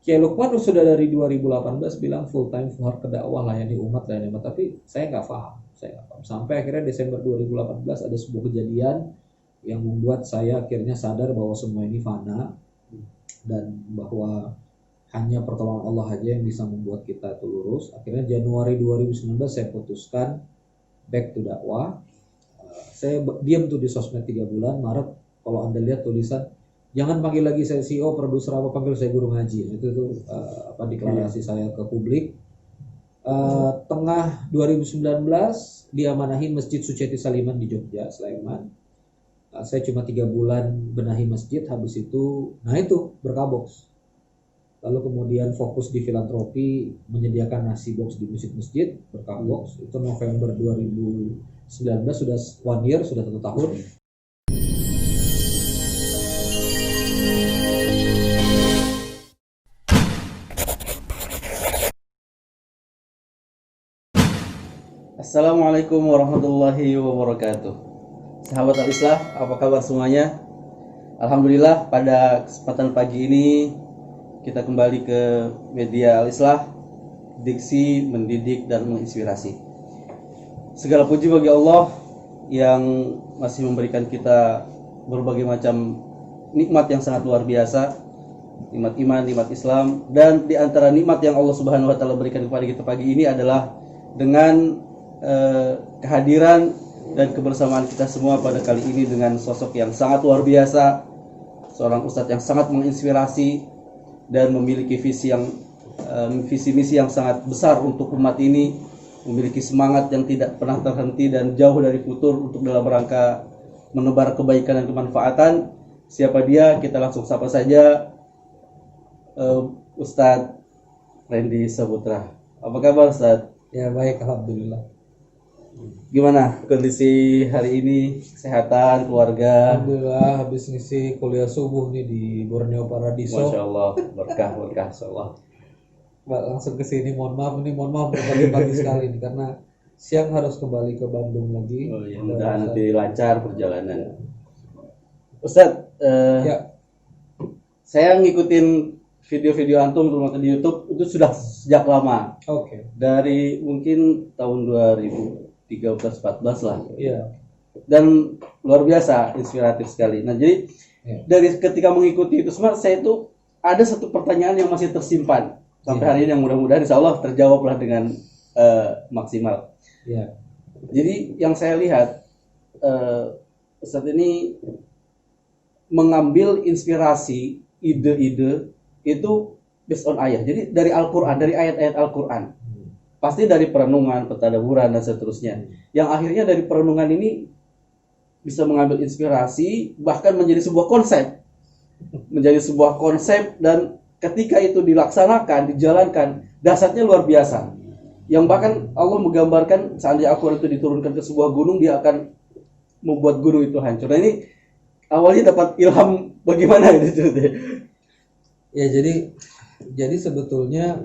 Kiai Lukman sudah dari 2018 bilang full time full heart ke dakwah, layani umat, tapi saya nggak paham. Sampai akhirnya Desember 2018 ada sebuah kejadian yang membuat saya akhirnya sadar bahwa semua ini fana dan bahwa hanya pertolongan Allah aja yang bisa membuat kita itu lurus. Akhirnya Januari 2019 saya putuskan back to dakwah. Saya diam tuh di sosmed 3 bulan. Maret kalau Anda lihat tulisan, jangan panggil lagi saya CEO, produser apa, panggil saya guru ngaji. Itu tuh deklarasi saya ke publik. Tengah 2019 diamanahi Masjid Suciati Saliman di Jogja, Sleman. Saya cuma 3 bulan benahi masjid, habis itu, itu berkaboks. Lalu kemudian fokus di filantropi, menyediakan nasi box di masjid, berkaboks. Itu November 2019, sudah 1 year, sudah 1 tahun. Assalamualaikum warahmatullahi wabarakatuh. Sahabat Al-Islah, apa kabar semuanya? Alhamdulillah pada kesempatan pagi ini kita kembali ke media Al-Islah, diksi, mendidik, dan menginspirasi. Segala puji bagi Allah yang masih memberikan kita berbagai macam nikmat yang sangat luar biasa, nikmat iman, nikmat Islam, dan di antara nikmat yang Allah Subhanahu wa taala berikan kepada kita pagi ini adalah dengan kehadiran dan kebersamaan kita semua pada kali ini dengan sosok yang sangat luar biasa, seorang ustadz yang sangat menginspirasi dan memiliki visi misi yang sangat besar untuk umat ini, memiliki semangat yang tidak pernah terhenti dan jauh dari futur untuk dalam rangka menebar kebaikan dan kemanfaatan. Siapa dia? Kita langsung sapa saja Ustadz Randy Saputra. Apa kabar Ustadz? Ya baik, alhamdulillah. Gimana kondisi hari ini, kesehatan, keluarga? Alhamdulillah, habis ngisi kuliah subuh nih di Borneo Paradiso. Masya Allah, berkah Masya Allah. Langsung ke sini, mohon maaf pagi-pagi sekali nih karena siang harus kembali ke Bandung lagi. Oh iya, mudah-mudahan nanti lancar perjalanan. Ustadz, Ya. Saya ngikutin video-video antum terutama di YouTube itu sudah sejak lama. Oke. Dari mungkin tahun 2013-14 lah. Iya. Dan luar biasa, inspiratif sekali. Nah, jadi dari ketika mengikuti itu semua, saya itu ada satu pertanyaan yang masih tersimpan sampai hari ini yang mudah-mudahan insya Allah terjawablah dengan maksimal. Iya. Jadi yang saya lihat saat ini mengambil inspirasi ide-ide itu based on ayat. Jadi dari Al-Quran, dari ayat-ayat Al-Quran. Pasti dari perenungan, pentadaburan, dan seterusnya. Yang akhirnya dari perenungan ini bisa mengambil inspirasi, bahkan menjadi sebuah konsep. Menjadi sebuah konsep, dan ketika itu dilaksanakan, dijalankan, dahsyatnya luar biasa. Yang bahkan Allah menggambarkan, seandainya Al-Quran itu diturunkan ke sebuah gunung, dia akan membuat gunung itu hancur. Nah ini awalnya dapat ilham bagaimana itu? Ya jadi sebetulnya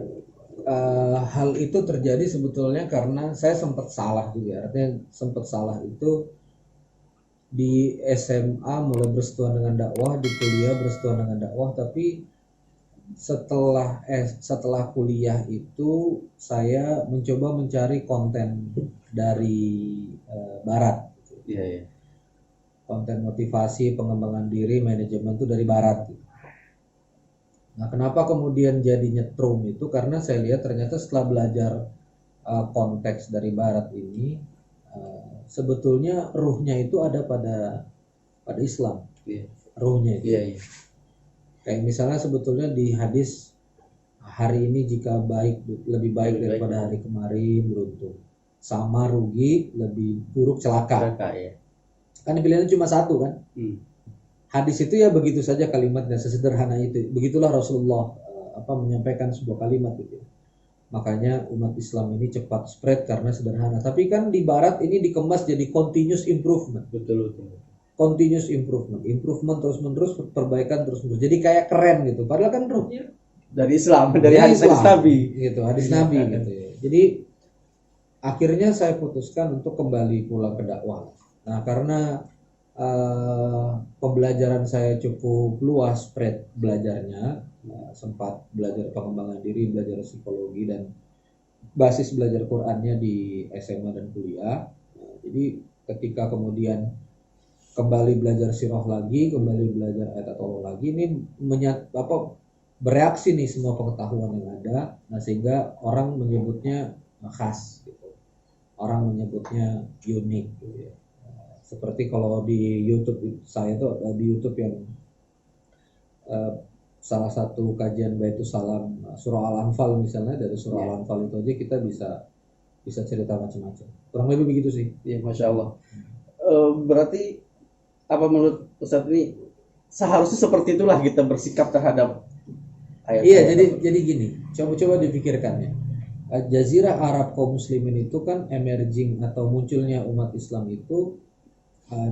hal itu terjadi sebetulnya karena saya sempat salah juga. Artinya sempat salah itu di SMA mulai bersentuhan dengan dakwah, di kuliah bersentuhan dengan dakwah, tapi setelah kuliah itu saya mencoba mencari konten dari barat. Iya. Konten motivasi, pengembangan diri, manajemen itu dari barat. Nah, kenapa kemudian jadi nyetrum itu? Karena saya lihat ternyata setelah belajar konteks dari barat ini, sebetulnya ruhnya itu ada pada Islam. Ruhnya itu. Iya. Kayak misalnya sebetulnya di hadis, hari ini jika lebih baik daripada hari kemarin, beruntung. Sama rugi, lebih buruk celaka. Ya. Kan pilihannya cuma satu kan? Hadis itu ya begitu saja kalimatnya, sesederhana itu. Begitulah Rasulullah menyampaikan sebuah kalimat gitu. Makanya umat Islam ini cepat spread karena sederhana. Tapi kan di barat ini dikemas jadi continuous improvement. Betul. Continuous improvement terus-menerus, perbaikan terus-menerus. Jadi kayak keren gitu. Padahal kan ruhnya dari Islam, dari hadis Nabi. Gitu, hadis Nabi gitu ya. Jadi akhirnya saya putuskan untuk kembali pulang ke dakwah. Nah, karena pembelajaran saya cukup luas spread belajarnya, sempat belajar pengembangan diri, belajar psikologi dan basis belajar Qur'annya di SMA dan kuliah. Jadi ketika kemudian kembali belajar sirah lagi, kembali belajar ayat Allah lagi, ini bereaksi nih semua pengetahuan yang ada, nah sehingga orang menyebutnya khas, gitu. Orang menyebutnya unik, gitu ya. Seperti kalau di YouTube saya tuh di YouTube yang salah satu kajian Baitus Salam surah Al-Anfal misalnya, dari surah Al-Anfal itu aja kita bisa cerita macam-macam. Kurang lebih begitu sih. Ya, Masya Allah. Berarti apa menurut Ustaz ini seharusnya seperti itulah kita bersikap terhadap ayat. Iya, jadi gini, coba dipikirkan ya. Jazirah Arab kaum muslimin itu kan emerging atau munculnya umat Islam itu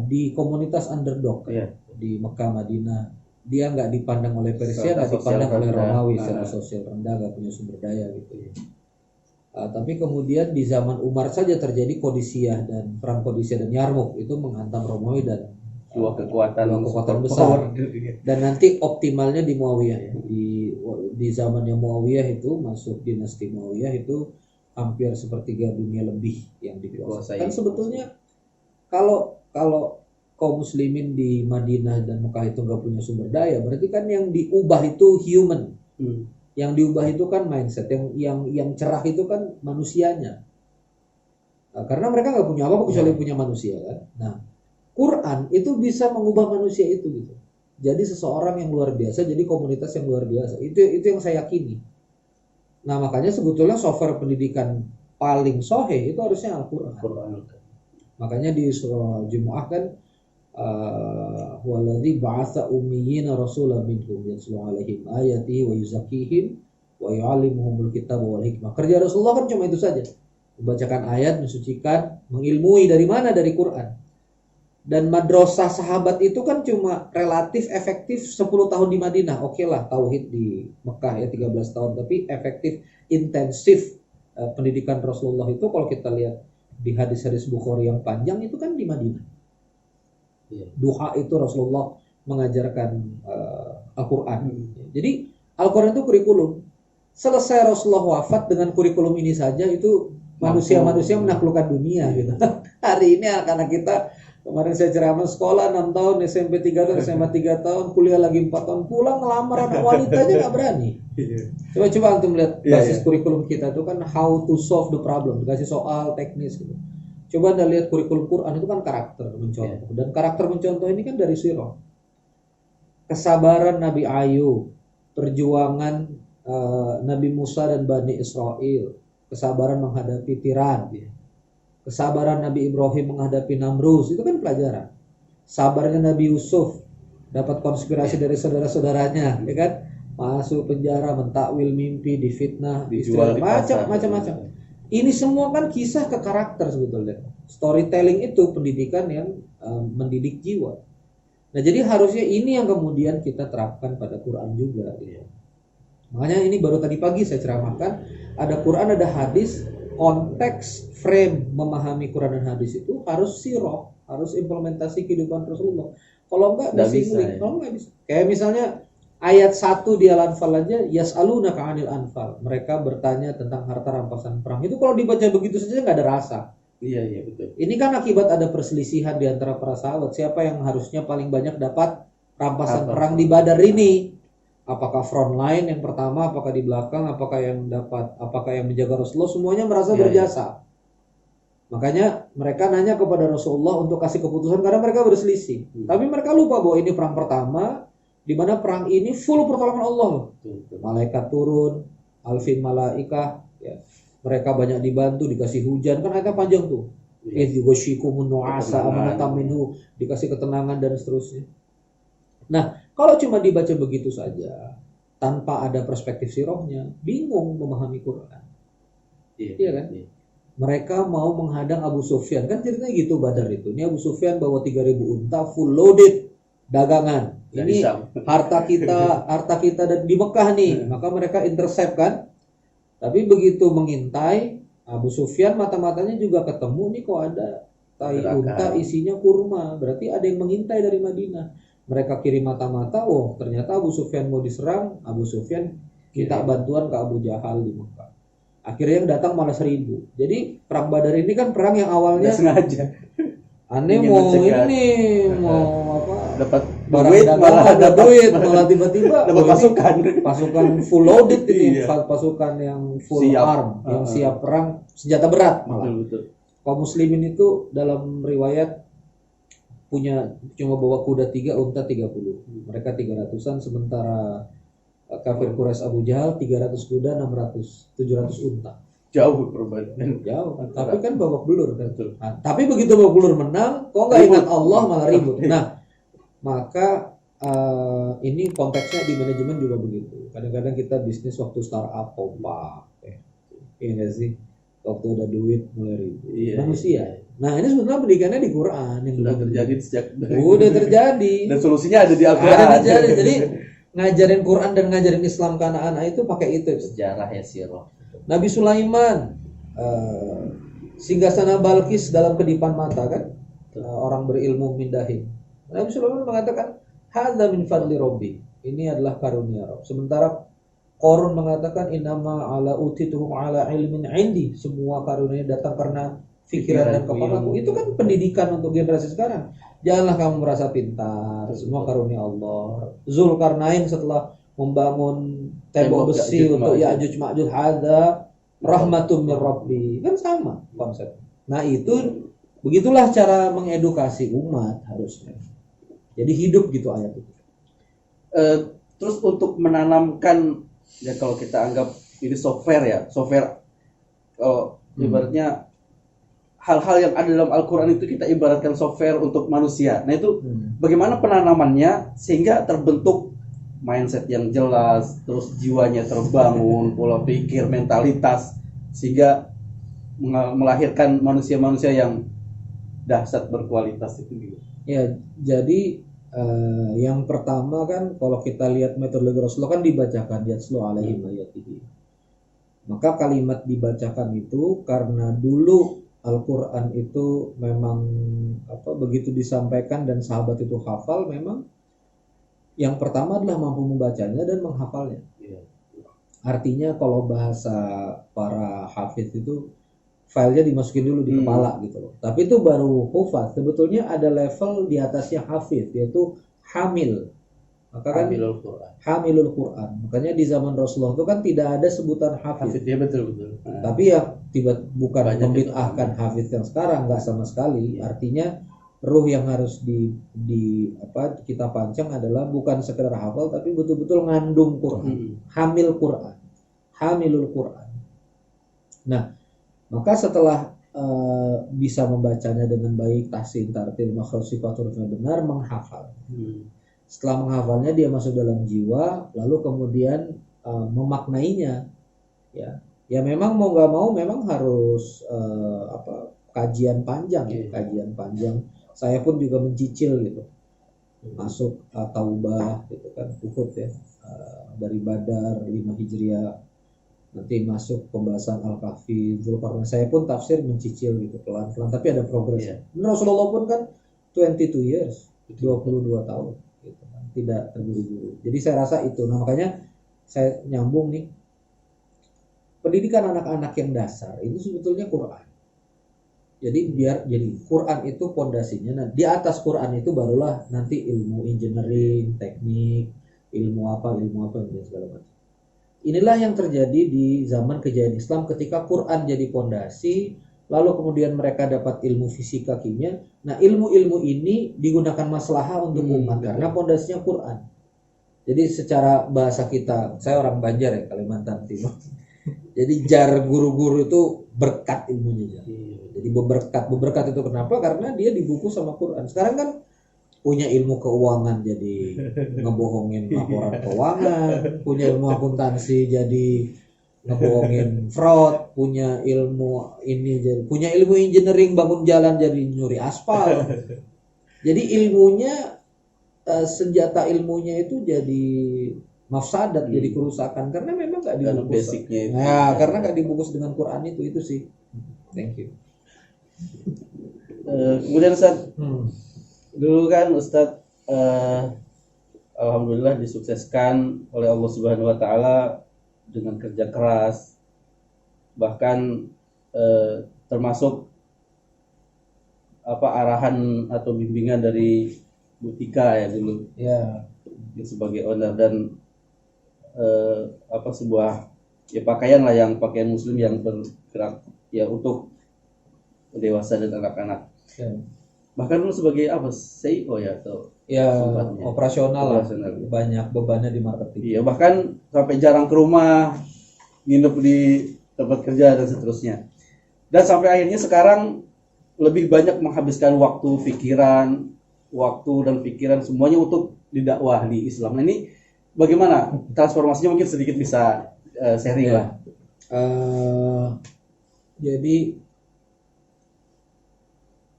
di komunitas underdog di Mekah, Madinah. Dia nggak dipandang oleh Persia, nggak dipandang oleh Romawi secara sosial rendah, nggak punya sumber daya gitu ya. Tapi kemudian di zaman Umar saja terjadi Qadisiyah dan perang Qadisiyah dan Yarmouk, itu menghantam Romawi dan dua kekuatan besar. Dan nanti optimalnya di Muawiyah, di zamannya Muawiyah itu masuk dinasti Muawiyah itu hampir sepertiga dunia lebih yang dikuasai. Kan sebetulnya kalau kaum muslimin di Madinah dan Mekah itu nggak punya sumber daya, berarti kan yang diubah itu human. Yang diubah itu kan mindset, yang cerah itu kan manusianya. Karena mereka nggak punya apa-apa kecuali punya manusia kan. Nah, Quran itu bisa mengubah manusia itu gitu. Jadi seseorang yang luar biasa, jadi komunitas yang luar biasa. Itu yang saya yakini. Nah, makanya sebetulnya software pendidikan paling sahih itu harusnya Al-Quran. Makanya di surah Jumu'ah kan waladzi ba'atsa ummiyina rasulan minhum yatlu 'alaihim ayatihi wa yuzakkihim wa yu'allimuhumul kitaba wal hikmah. Kerja Rasulullah kan cuma itu saja. Membacakan ayat, mensucikan, mengilmui dari mana? Dari Quran. Dan madrasah sahabat itu kan cuma relatif efektif 10 tahun di Madinah. Oke lah, tauhid di Mekah ya 13 tahun, tapi efektif, intensif pendidikan Rasulullah itu kalau kita lihat di hadis-hadis Bukhari yang panjang itu kan di Madinah. Duha itu Rasulullah mengajarkan Al-Quran. Jadi Al-Quran itu kurikulum. Selesai Rasulullah wafat, dengan kurikulum ini saja itu manusia-manusia menaklukkan dunia gitu. Hari ini anak-anak kita, kemarin saya ceramah sekolah 6 tahun, SMP 3 tahun, SMA 3 tahun, kuliah lagi 4 tahun, pulang ngelamar anak wanita aja nggak berani. Coba antum lihat basis kurikulum kita itu kan how to solve the problem, dikasih soal teknis gitu. Coba Anda lihat kurikulum Quran itu kan karakter mencontoh, dan karakter mencontoh ini kan dari sirah. Kesabaran Nabi Ayub, perjuangan Nabi Musa dan Bani Israel, kesabaran menghadapi tiran, kesabaran Nabi Ibrahim menghadapi Namrus, itu kan pelajaran. Sabarnya Nabi Yusuf dapat konspirasi dari saudara-saudaranya, ya kan? Masuk penjara, mentakwil mimpi, difitnah, dijual, macam-macam. Ini semua kan kisah ke karakter sebetulnya. Storytelling itu pendidikan yang mendidik jiwa. Nah, jadi harusnya ini yang kemudian kita terapkan pada Quran juga. Ya. Makanya ini baru tadi pagi saya ceramahkan, ada Quran, ada hadis, konteks frame memahami Quran dan hadis itu harus sirah, harus implementasi kehidupan Rasulullah. Kalau enggak bisa. Kalau enggak bisa. Kayak misalnya ayat 1 di Al-Anfal aja, yas'alunaka 'anil anfal. Mereka bertanya tentang harta rampasan perang. Itu kalau dibaca begitu saja nggak ada rasa. Iya betul. Ini kan akibat ada perselisihan di antara para sahabat. Siapa yang harusnya paling banyak dapat rampasan perang di Badar ini? Apakah front line yang pertama, apakah di belakang, apakah yang menjaga Rasulullah? Semuanya merasa berjasa. Makanya mereka nanya kepada Rasulullah untuk kasih keputusan karena mereka berselisih. Tapi mereka lupa bahwa ini perang pertama, di mana perang ini full pertolongan Allah. Malaikat turun, alfin malaikah, ya. Mereka banyak dibantu, dikasih hujan, kan ayatnya panjang tuh. Yughashikumun nu'asa amanatan minhu, dikasih ketenangan dan seterusnya. Nah, kalau cuma dibaca begitu saja tanpa ada perspektif sirahnya, bingung memahami Quran. Iya kan? Mereka mau menghadang Abu Sufyan, kan ceritanya gitu Badar itu. Ini Abu Sufyan bawa 3.000 unta full loaded dagangan. Ini harta kita dan di Mekah nih, maka mereka intercept kan. Tapi begitu mengintai, Abu Sufyan mata-matanya juga ketemu nih kok ada tai unta isinya kurma, berarti ada yang mengintai dari Madinah. mereka kirim mata-mata, ternyata Abu Sufyan mau diserang, Abu Sufyan minta bantuan ke Abu Jahal di Mekah. Akhirnya yang datang malah 1.000. Jadi perang Badar ini kan perang yang awalnya sengaja aneh ingin mau mencegah. ini mau apa dapat barang duit dagangan, malah ada duit malah tiba-tiba dapat ini pasukan. pasukan full loaded ini, Iya. pasukan yang full Siap. arm, yang siap perang, senjata berat malah. Betul. Kaum muslimin itu dalam riwayat punya cuma bawa kuda 3, unta 30. Mereka 300-an, sementara kafir Quraisy Abu Jahal 300 kuda, 700 unta. Jauh perbedaan. Jauh, tapi kan babak belur kan. Betul. Nah, tapi begitu babak belur menang, kok nggak ingat Allah malah ribut. Nah, maka ini konteksnya di manajemen juga begitu. Kadang-kadang kita bisnis waktu startup kompak, iya nggak sih? Waktu ada duit mulai ribut. Iya, Manusia. Nah, ini sebenarnya pendidikannya di Quran yang Sudah terjadi sejak udah terjadi. dan solusinya ada di Al-Quran. Ada terjadi. Jadi ngajarin Quran dan ngajarin Islam ke anak-anak itu pakai itu. Sejarah ya sirah. Nabi Sulaiman, singgasana Balkis dalam kedipan mata kan, orang berilmu mindahin. Nabi Sulaiman mengatakan, hadza min fadli Rabbi. Ini adalah karunia Rabb. Sementara Qarun mengatakan, innama ala utituhum ala ilmin indi. Semua karunia datang karena pikiran dan kepalaku. Itu kan pendidikan untuk generasi sekarang. Janganlah kamu merasa pintar, semua karunia Allah. Zulkarnain setelah membangun tembok besi untuk Ya'juj Ma'juj, hadza rahmatum mir Rabbi. Kan sama konsep. Nah, itu begitulah cara mengedukasi umat harusnya. Jadi hidup gitu ayat itu. Terus untuk menanamkan, ya kalau kita anggap ini software kalau ibaratnya hal-hal yang ada dalam Al-Quran itu kita ibaratkan software untuk manusia. Nah itu bagaimana penanamannya sehingga terbentuk mindset yang jelas, terus jiwanya terbangun, pola pikir, mentalitas, sehingga melahirkan manusia-manusia yang dahsyat berkualitas itu gitu. Ya, jadi yang pertama kan kalau kita lihat metodologi Rasulullah kan dibacakan yatlu alaihim ayatihi. Maka kalimat dibacakan itu karena dulu Al-Quran itu memang begitu disampaikan dan sahabat itu hafal, memang yang pertama adalah mampu membacanya dan menghafalnya. Artinya kalau bahasa para hafiz itu filenya dimasukin dulu di kepala gitu loh. Tapi itu baru hufaz. Sebetulnya ada level di atasnya hafiz, yaitu hamil. Maka kan hamilul Quran. Makanya di zaman Rasulullah itu kan tidak ada sebutan hafiz. Ya betul. Tapi ya bukan membid'ahkan hafiz yang sekarang, nggak sama sekali. Artinya ruh yang harus kita pancang adalah bukan sekedar hafal, tapi betul-betul ngandung Quran, hamil Quran, hamilul Quran. Nah, maka setelah bisa membacanya dengan baik, tahsin, tartil, makhraj, sifat hurufnya benar, menghafal. Setelah menghafalnya dia masuk dalam jiwa, lalu kemudian memaknainya. Ya memang mau nggak mau memang harus kajian panjang. Kajian panjang. Saya pun juga mencicil gitu. Masuk Taubah gitu kan, Uhud ya. Dari Badar 5 Hijriah. Nanti masuk pembahasan Al-Kahfi, Zulkarnain. Saya pun tafsir mencicil gitu pelan-pelan, tapi ada progres. Rasulullah pun kan 22 years, 22 tahun gitu kan. Tidak terburu-buru. Jadi saya rasa itu. Nah, makanya saya nyambung nih. Pendidikan anak-anak yang dasar itu sebetulnya Quran. Jadi Quran itu pondasinya. Nah, di atas Quran itu barulah nanti ilmu engineering, teknik, ilmu apa dan segala macam. Inilah yang terjadi di zaman kejayaan Islam ketika Quran jadi pondasi, lalu kemudian mereka dapat ilmu fisika, kimia. Nah, ilmu-ilmu ini digunakan maslahah untuk umat karena pondasinya Quran. Jadi secara bahasa kita, saya orang Banjar ya, Kalimantan Timur. Jadi jar guru-guru itu berkat ilmunya. Jadi berkat itu kenapa? Karena dia dibuku sama Quran. Sekarang kan punya ilmu keuangan jadi ngebohongin laporan keuangan, punya ilmu akuntansi jadi ngebohongin fraud, punya ilmu engineering bangun jalan jadi nyuri aspal. Jadi ilmunya senjata ilmunya itu jadi mafsadat, jadi kerusakan karena memang nggak dibungkus. Karena nggak dibungkus dengan Quran itu sih. Thank you. Kemudian Ustaz, dulu kan Ustaz eh, alhamdulillah disukseskan oleh Allah Subhanahu wa taala dengan kerja keras, bahkan termasuk arahan atau bimbingan dari Bu Tika ya dulu Ya, sebagai owner, dan sebuah ya pakaian lah, yang pakaian muslim yang bergerak ya untuk dewasa dan anak-anak. ya, Bahkan dulu sebagai CEO ya, atau ya sempatnya. operasional lah, Operasional. banyak bebannya di marketing. Iya, bahkan sampai jarang ke rumah, nginep di tempat kerja dan seterusnya. Dan sampai akhirnya sekarang lebih banyak menghabiskan waktu dan pikiran semuanya untuk didakwah di Islam. Nah, ini bagaimana transformasinya, mungkin sedikit bisa sharing lah. Jadi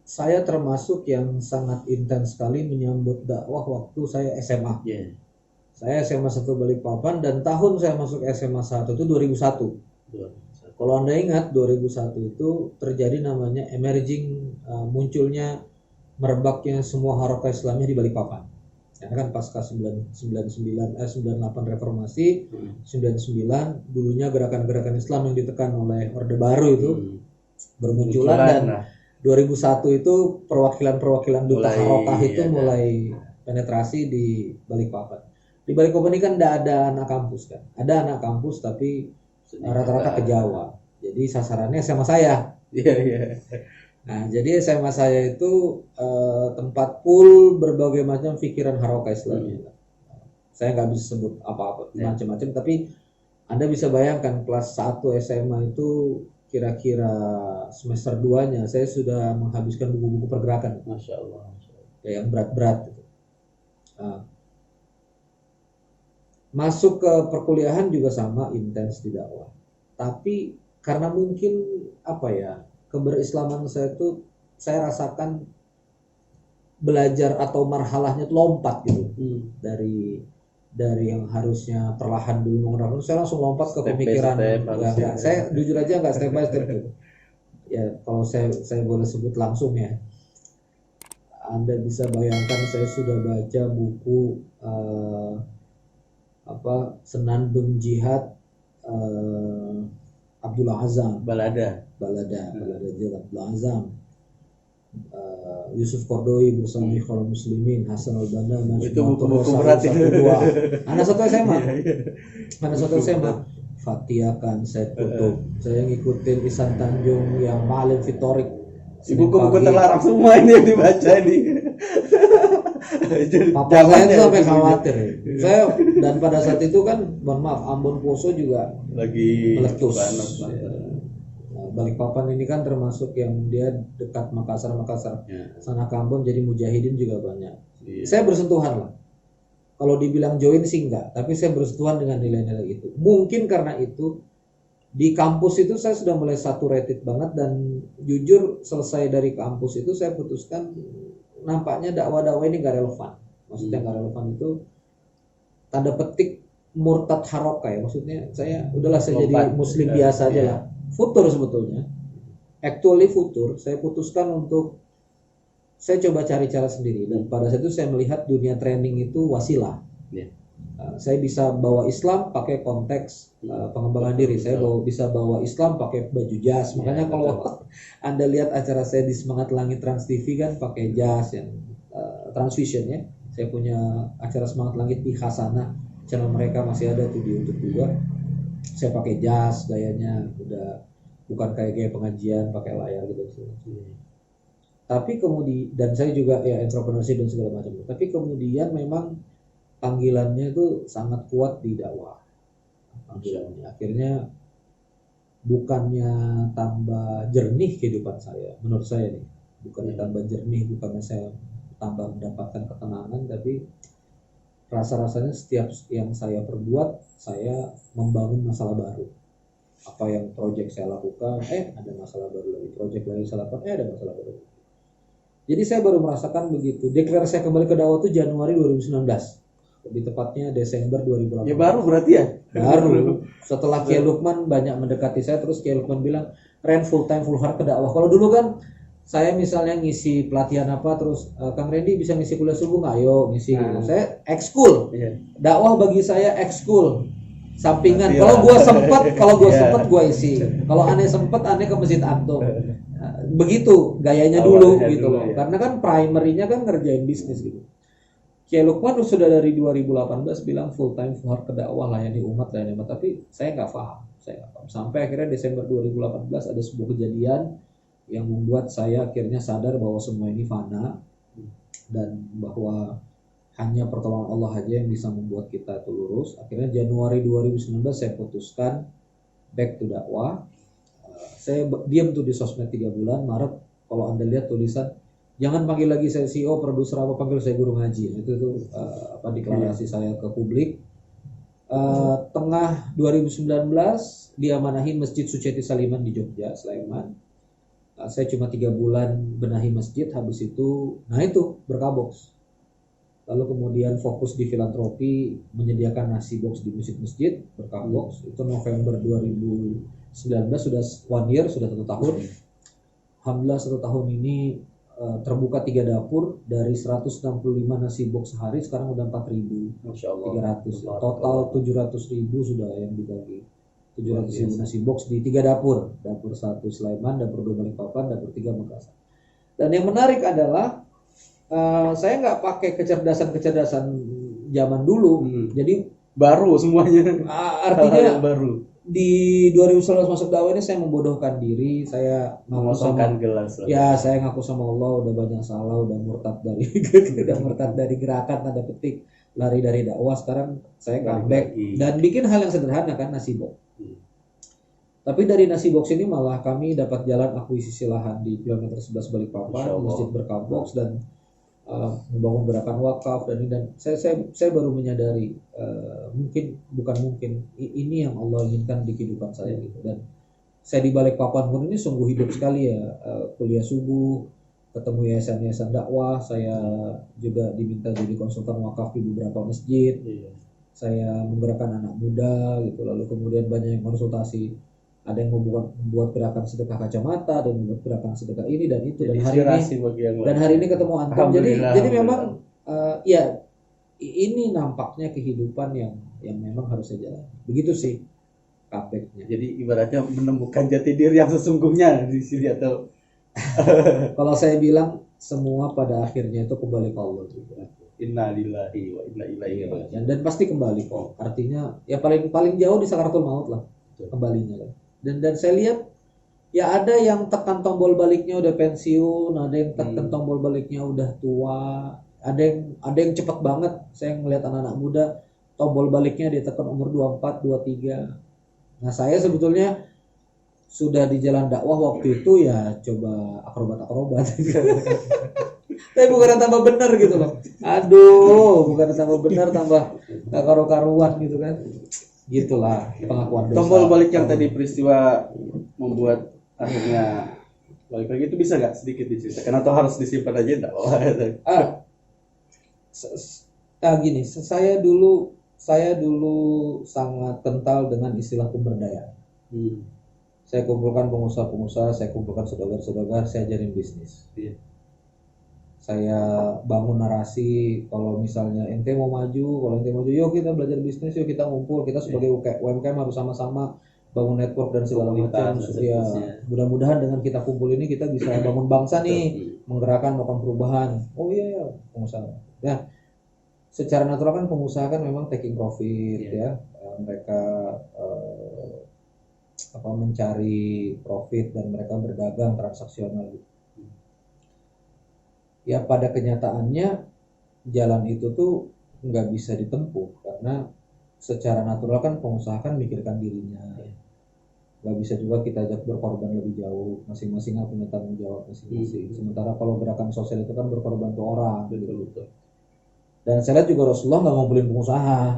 saya termasuk yang sangat intens sekali menyambut dakwah waktu saya SMA. Yeah. Saya SMA 1 Balikpapan, dan tahun saya masuk SMA 1 itu 2001. Kalau Anda ingat, 2001 itu terjadi namanya emerging, munculnya merebaknya semua harakah Islamnya di Balikpapan. Karena kan pasca 98 reformasi, 99 dulunya gerakan-gerakan Islam yang ditekan oleh Orde Baru itu bermunculan, dan 2001 itu perwakilan duta harakah itu mulai penetrasi di Balikpapan. Di Balikpapan ini kan tidak ada anak kampus kan, ada anak kampus tapi rata-rata ke Jawa. Jadi sasarannya SMA saya. Iya. Nah, jadi SMA saya itu tempat pool berbagai macam pikiran harakah Islamiyah. Saya nggak bisa sebut apa-apa macam-macam, tapi Anda bisa bayangkan kelas 1 SMA itu kira-kira semester 2-nya saya sudah menghabiskan buku-buku pergerakan. Masya Allah. Ya, yang berat-berat gitu. Masuk ke perkuliahan juga sama, intens di dakwah. Tapi karena mungkin keberislaman saya itu, saya rasakan belajar atau marhalahnya itu lompat gitu. Dari yang harusnya perlahan dulu mengenal, saya langsung lompat ke pemikiran. Saya jujur aja nggak step by step gitu. Ya, kalau saya boleh sebut langsung ya. Anda bisa bayangkan saya sudah baca buku Senandung Jihad Abdullah Azam, balada Jihad Abdullah Azam, Yusuf Kordowi bersama Ikhwanul Muslimin, Hasan Al-Banna, itu buku-buku berat itu. Anak satu SMA. Fatiakan Said Kutub. Saya ngikutin Ihsan Tanjung yang Ma'alim Fitorik. Buku-buku terlarang semua ini yang dibaca ini. Papa saya itu sampai khawatir. Saya, dan pada saat itu kan, mohon maaf, Ambon Poso juga lagi meletus. Balikpapan ini kan termasuk yang dia dekat Makassar, sana Ambon, jadi mujahidin juga banyak. Saya bersentuhan lah. Kalau dibilang join sih enggak, tapi saya bersentuhan dengan nilai-nilai itu. Mungkin karena itu di kampus itu saya sudah mulai saturated banget, dan jujur selesai dari kampus itu saya putuskan nampaknya dakwah-dakwah ini gak relevan. Maksudnya gak relevan itu tanda petik murtad harakah ya. Maksudnya saya jadi muslim biasa aja lah. Futur sebetulnya. Actually futur. Saya putuskan untuk saya coba cari cara sendiri, dan pada saat itu saya melihat dunia training itu wasilah. Saya bisa bawa Islam pakai konteks pengembangan diri. Saya bisa bawa Islam pakai baju jas. Makanya kalau Anda lihat acara saya di Semangat Langit Trans TV kan pakai jas yang Transvision ya. Saya punya acara Semangat Langit di Hasanah, channel mereka masih ada tuh di YouTube juga. Saya pakai jas, gayanya udah bukan kayak gaya pengajian pakai layar gitu. Tapi kemudian, dan saya juga ya entrepreneurship dan segala macam. Tapi kemudian memang panggilannya itu sangat kuat di dakwah. Panggilannya akhirnya bukannya tambah jernih kehidupan saya, menurut saya nih, bukannya tambah jernih, bukannya saya tambah mendapatkan ketenangan, tapi rasa-rasanya setiap yang saya perbuat, saya membangun masalah baru. Apa yang proyek saya lakukan, ada masalah baru lagi. Proyek lagi saya lakukan, ada masalah baru. Jadi saya baru merasakan begitu. Deklarasi saya kembali ke dakwah itu Januari 2019. Lebih tepatnya Desember 2018. Ya baru berarti ya? Baru. Setelah Kiai Lukman banyak mendekati saya, terus Kiai Lukman bilang, Ren full time full heart ke dakwah. Kalau dulu kan saya misalnya ngisi pelatihan apa terus Kang Randy bisa ngisi kuliah subuh nggak? Ayo ngisi gitu. Saya ekskul. Dakwah bagi saya ekskul. Sampingan. Kalau gua sempet gua isi. Kalau aneh sempet aneh ke masjid antum. Begitu gayanya dulu gitu loh. Karena kan primary-nya kan ngerjain bisnis gitu. Kiai Lukman sudah dari 2018 bilang full time full ke dakwah layani umat, tapi saya nggak paham. Sampai akhirnya Desember 2018 ada sebuah kejadian yang membuat saya akhirnya sadar bahwa semua ini fana dan bahwa hanya pertolongan Allah aja yang bisa membuat kita itu lurus. Akhirnya Januari 2019 saya putuskan back to dakwah. Saya diam tuh di sosmed 3 bulan. Maret kalau Anda lihat tulisan jangan panggil lagi saya CEO, produser apa, panggil saya guru ngaji. Itu deklarasi saya ke publik. Tengah 2019 diamanahi Masjid Suciati Saliman di Jogja, Sleman. Saya cuma 3 bulan benahi masjid, habis itu berkabox. Lalu kemudian fokus di filantropi, menyediakan nasi box di masjid-masjid, berkabox. Itu November 2019, sudah 1 year, sudah 1 tahun. Alhamdulillah 1 tahun ini terbuka 3 dapur, dari 165 nasi box sehari sekarang udah 4.300. Total 700.000 sudah yang dibagi. 700.000 nasi box di 3 dapur. Dapur 1 Sleman, dapur 2 Balikpapan, dapur 3 Makassar. Dan yang menarik adalah saya nggak pakai kecerdasan zaman dulu. Jadi baru semuanya. Artinya baru. Di 2019 masuk dakwah ini saya membodohkan diri, saya mengosongkan gelas. Ya, saya ngaku sama Allah udah banyak salah, udah murtad dari gerakan tanda petik, lari dari dakwah. Sekarang saya comeback dan bikin hal yang sederhana kan, nasi box. Tapi dari nasi box ini malah kami dapat jalan akuisisi lahan di kilometer 11 Balikpapan, masjid berkabox dan membangun gerakan wakaf dan saya baru menyadari ini yang Allah inginkan di kehidupan saya gitu. Dan saya di Balikpapan pun ini sungguh hidup sekali ya, kuliah subuh, ketemu yayasan-yayasan dakwah, saya juga diminta jadi konsultan wakaf di beberapa masjid. Saya menggerakkan anak muda gitu, lalu kemudian banyak yang konsultasi. Ada yang membuat gerakan sedekah kacamata, ada yang membuat gerakan sedekah ini dan itu. Dan hari ini ketemu antum. Jadi memang ini nampaknya kehidupan yang memang harus saya jalani. Begitu sih kapeknya. Jadi ibaratnya menemukan jati diri yang sesungguhnya di sini atau kalau saya bilang semua pada akhirnya itu kembali ke Allah juga. Innalillahi wa inna ilaihi raji'un. Dan pasti kembali kok. Artinya ya paling jauh di sakaratul maut lah kembalinya lah. Dan saya lihat ya ada yang tekan tombol baliknya udah pensiun, ada yang tekan tombol baliknya udah tua, ada yang cepat banget. Saya ngelihat anak-anak muda tombol baliknya ditekan umur 24, 23. Nah, saya sebetulnya sudah di jalan dakwah waktu itu ya coba akrobat. Tapi bukan tambah benar gitu loh. Aduh, bukan tambah benar, tambah gak karu-karuan gitu kan. Gitulah pengakuan dosa. Tombol balik yang tadi peristiwa membuat akhirnya balik lagi itu bisa nggak sedikit diceritakan atau harus disimpan aja enggak? Gini, saya dulu sangat kental dengan istilah pemberdayaan. Saya kumpulkan pengusaha-pengusaha, saya kumpulkan saudagar-saudagar, saya ajarin bisnis. Saya bangun narasi, kalau misalnya ente mau maju, yuk kita belajar bisnis, yuk kita ngumpul, kita sebagai UMKM harus sama-sama bangun network dan segala macam. Ya, mudah-mudahan dengan kita kumpul ini kita bisa bangun bangsa nih, menggerakkan, melakukan perubahan. Oh iya, pengusaha. Nah, secara natural kan pengusaha kan memang taking profit ya, mereka mencari profit dan mereka berdagang transaksional gitu. Ya pada kenyataannya jalan itu tuh nggak bisa ditempuh karena secara natural kan pengusaha kan mikirkan dirinya, nggak bisa juga kita ajak berkorban lebih jauh, masing-masing punya tanggung jawab masing-masing. Sementara kalau gerakan sosial itu kan berkorban ke orang, betul. Dan saya lihat juga Rasulullah nggak ngumpulin pengusaha.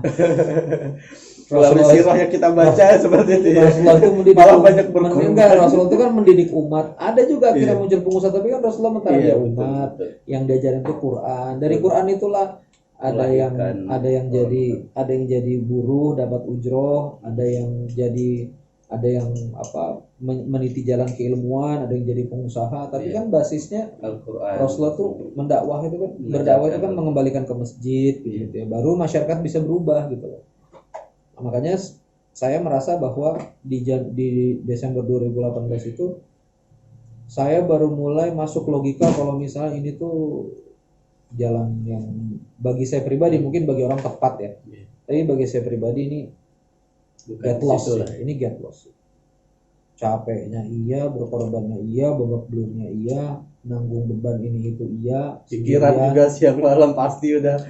Rasulullah sirah yang kita baca seperti itu. Rasulullah itu mendidik banyak berkorban. Rasulullah itu kan mendidik umat. Ada juga akhirnya muncul pengusaha, tapi kan Rasulullah mentarbiyah umat. Yang diajarin itu Quran. Dari Quran itulah ada yang jadi buruh dapat ujroh, ada yang jadi ada yang meniti jalan keilmuan, ada yang jadi pengusaha, tapi kan basisnya Al-Quran. Rasulullah tuh mendakwah itu kan, berdakwah itu kan mengembalikan ke masjid gitu ya. Baru masyarakat bisa berubah gitu loh. Nah, makanya saya merasa bahwa di Desember 2018 itu saya baru mulai masuk logika kalau misalnya ini tuh jalan yang bagi saya pribadi, mungkin bagi orang tepat ya. Tapi bagi saya pribadi ini get lost ya. Ini get lost. Capeknya iya, berkorbannya iya, babak belurnya iya, nanggung beban ini itu iya, pikiran juga siang malam pasti udah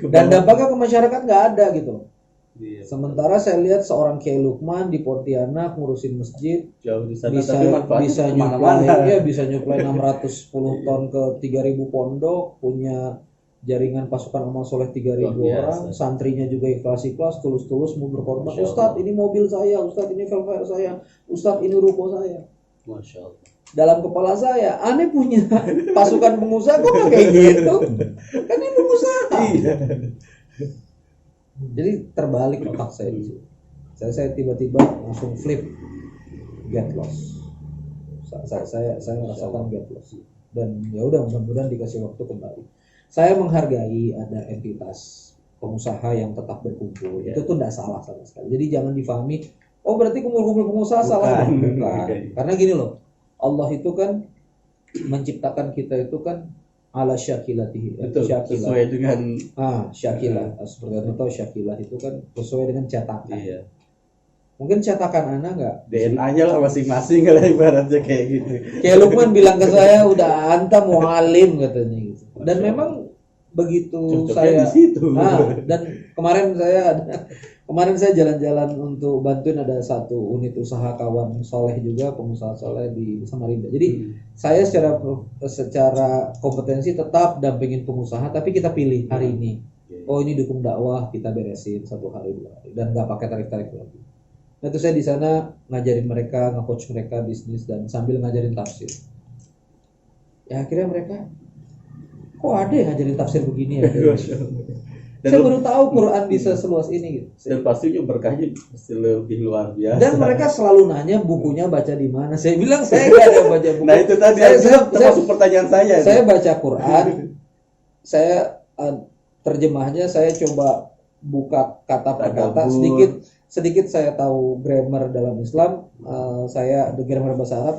dan dampaknya ke masyarakat nggak ada gitu loh. Iya. Sementara saya lihat seorang Kiai Lukman di Pontianak ngurusin masjid, jauh di sana, bisa tapi bisa nyuplai, ya bisa nyuplai 610 ton ke 3.000 pondok, punya jaringan pasukan amal soleh 3.000 orang, santrinya juga ikhlas tulus mau berkorban. Ustadz ini mobil saya, Ustadz ini velfare saya, Ustadz ini ruko saya. Masya Allah. Dalam kepala saya, aneh punya pasukan pengusaha kok nggak kayak gitu? Kan ini pengusaha. Jadi terbalik otak saya di situ. Saya tiba-tiba langsung flip, get lost. Saya merasakan get lost. Dan ya udah, mudah-mudahan dikasih waktu kembali. Saya menghargai ada entitas pengusaha yang tetap berkumpul. Itu tuh tidak salah sama sekali. Jadi jangan difahami, oh berarti kumpul-kumpul pengusaha salah. Bukan. Karena gini loh, Allah itu kan menciptakan kita itu kan ala syakilatihi. Itu sesuai dengan syakilah. Seperti itu tahu syakilah itu kan sesuai dengan cetakan. Iya. Mungkin cetakan Anda enggak DNA-nya lah masing-masing lah ibaratnya kayak gitu. Kayak Lukman bilang ke saya, udah anta mualim katanya gitu. Dan memang begitu saya di situ. Dan kemarin saya jalan-jalan untuk bantuin ada satu unit usaha kawan soleh juga, pengusaha soleh di Samarinda. Jadi saya secara kompetensi tetap dampingin pengusaha, tapi kita pilih hari ini. Oh ini dukung dakwah, kita beresin 1 hari 2 hari dan nggak pakai tarif-tarif lagi. Nah itu saya di sana ngajarin mereka, nge-coach mereka bisnis dan sambil ngajarin tafsir. Ya akhirnya mereka, kok ada yang ngajarin tafsir begini ya? Saya baru tahu Quran bisa seluas ini gitu. Dan pastinya berkahnya pasti lebih luar biasa. Dan mereka selalu nanya bukunya baca di mana. Saya bilang saya nggak ada baca buku. Nah itu tadi termasuk pertanyaan saya. Saya baca Quran, saya terjemahnya saya coba buka kata per kata, sedikit saya tahu grammar dalam Islam, saya ada grammar bahasa Arab.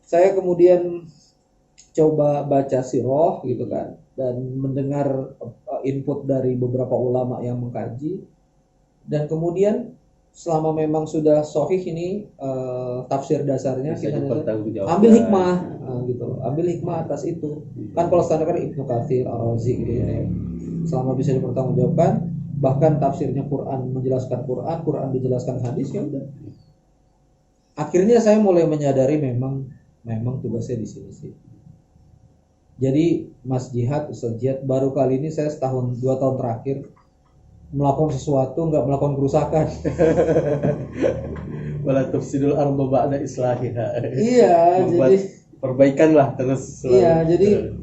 Saya kemudian coba baca sirah gitu kan, dan mendengar input dari beberapa ulama yang mengkaji, dan kemudian selama memang sudah sahih ini tafsir dasarnya kita ambil hikmah gitu, ambil hikmah atas itu. Kan kalau standar kan Ibnu Katsir, Ar-Razi gitu ya. Selama bisa dipertanggungjawabkan, bahkan tafsirnya Quran menjelaskan Quran, Quran dijelaskan hadis, ya udah. Akhirnya saya mulai menyadari memang tugasnya di sini sih. Jadi Mas Jihad, Ustaz Jihad, baru kali ini saya 1-2 tahun terakhir melakukan sesuatu, nggak melakukan kerusakan. Wala tufsidul arda ba'da islahiha. Iya, jadi perbaikan lah terus. Iya, jadi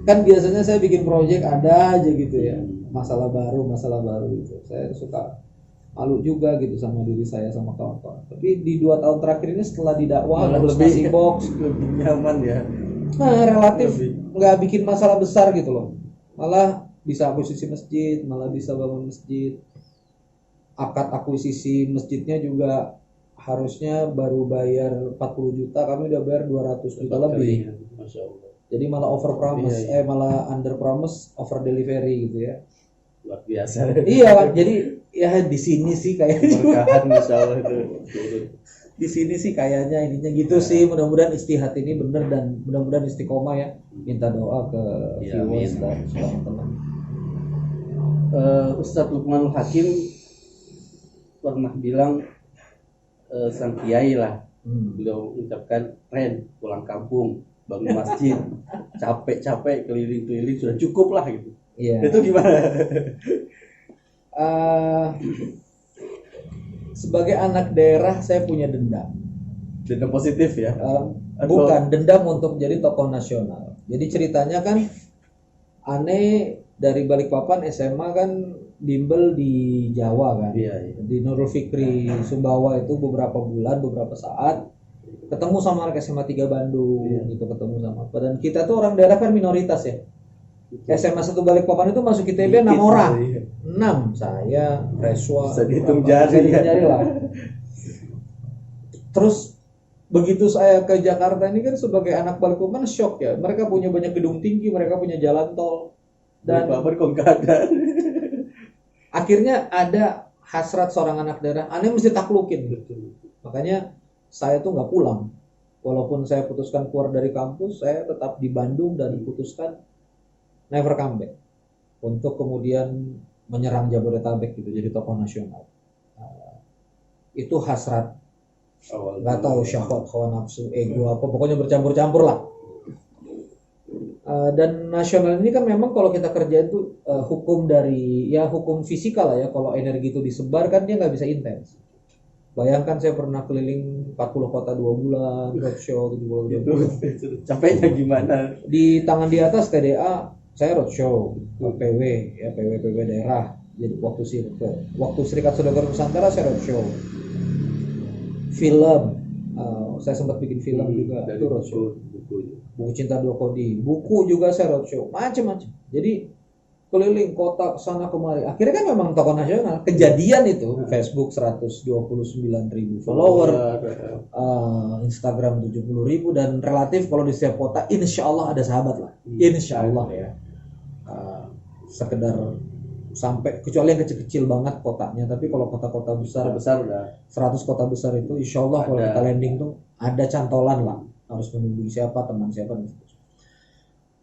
kan biasanya saya bikin proyek ada aja gitu ya. Masalah baru gitu. Saya suka malu juga gitu sama diri saya, sama kawan-kawan. Tapi di 2 tahun terakhir ini setelah didakwah harus ngasih box, lebih nyaman ya. Nah, relatif nggak bikin masalah besar gitu loh. Malah bisa akuisisi masjid, malah bisa bangun masjid. Akad akuisisi masjidnya juga harusnya baru bayar 40 juta, kami udah bayar 200 juta lebih. Masya Allah. Jadi malah over promise, malah under promise, over delivery gitu ya. Luar biasa. Iya, jadi ya di sini sih kayaknya berkahan insyaallah itu. Di sini sih kayaknya ininya gitu sih. Mudah-mudahan istihad ini benar dan mudah-mudahan istiqomah ya. Minta doa ke viewers dan teman-teman. Ustadz Lukmanul Hakim pernah bilang sang kiai lah, beliau mengucapkan tren pulang kampung, bangun masjid, capek-capek keliling-keliling sudah cukup lah gitu. Iya. Itu gimana? Sebagai anak daerah saya punya dendam. Dendam positif ya? Bukan, dendam untuk menjadi tokoh nasional. Jadi ceritanya kan aneh, dari Balikpapan SMA kan bimbel di Jawa kan, Iya. di Nurul Fikri Sumbawa itu beberapa bulan, beberapa saat ketemu sama anak SMA 3 Bandung gitu, ketemu sama apa, dan kita tuh orang daerah kan minoritas ya. SMA 1 Balikpapan itu masuk ITB 6 orang. 6, saya, Reswa, Bisa dihitung beberapa, jari, bisa dihitung jari lah. Terus begitu saya ke Jakarta ini kan sebagai anak Balikpapan shock ya. Mereka punya banyak gedung tinggi, mereka punya jalan tol, dan Balikpapan kok nggak ada. akhirnya ada hasrat seorang anak daerah, aneh mesti taklukin. Makanya saya tuh nggak pulang. Walaupun saya putuskan keluar dari kampus, saya tetap di Bandung dan putuskan never come back untuk kemudian menyerang Jabodetabek gitu, jadi tokoh nasional. Itu hasrat, nggak tahu syahwat, hawa nafsu, ego apa, pokoknya bercampur-campur lah. Dan nasional ini kan memang kalau kita kerjain tuh hukum dari ya hukum fisika lah ya, kalau energi itu disebar kan dia nggak bisa intens. Bayangkan saya pernah keliling 40 kota 2 bulan, roadshow 7 bulan. Capeknya gimana? Di tangan di atas TDA saya roadshow, PW ya, PW daerah. Jadi waktu Serikat Saudagar Nusantara saya roadshow. Film, saya sempat bikin film juga, itu roadshow. Buku Cinta Dua Kodi, buku juga saya roadshow, macam-macam. Jadi keliling kota kesana kemari. Akhirnya kan memang tokoh nasional. Kejadian itu Facebook 129.000 follower, Instagram 70.000, dan relatif kalau di setiap kota insya Allah ada sahabat lah. Insya Allah ya. Sekedar sampai, kecuali yang kecil-kecil banget kotanya, tapi kalau kota-kota besar udah 100 kota besar itu insya Allah kalau kita landing tuh ada cantolan lah, harus menghubungi siapa, teman siapa, dan seterusnya.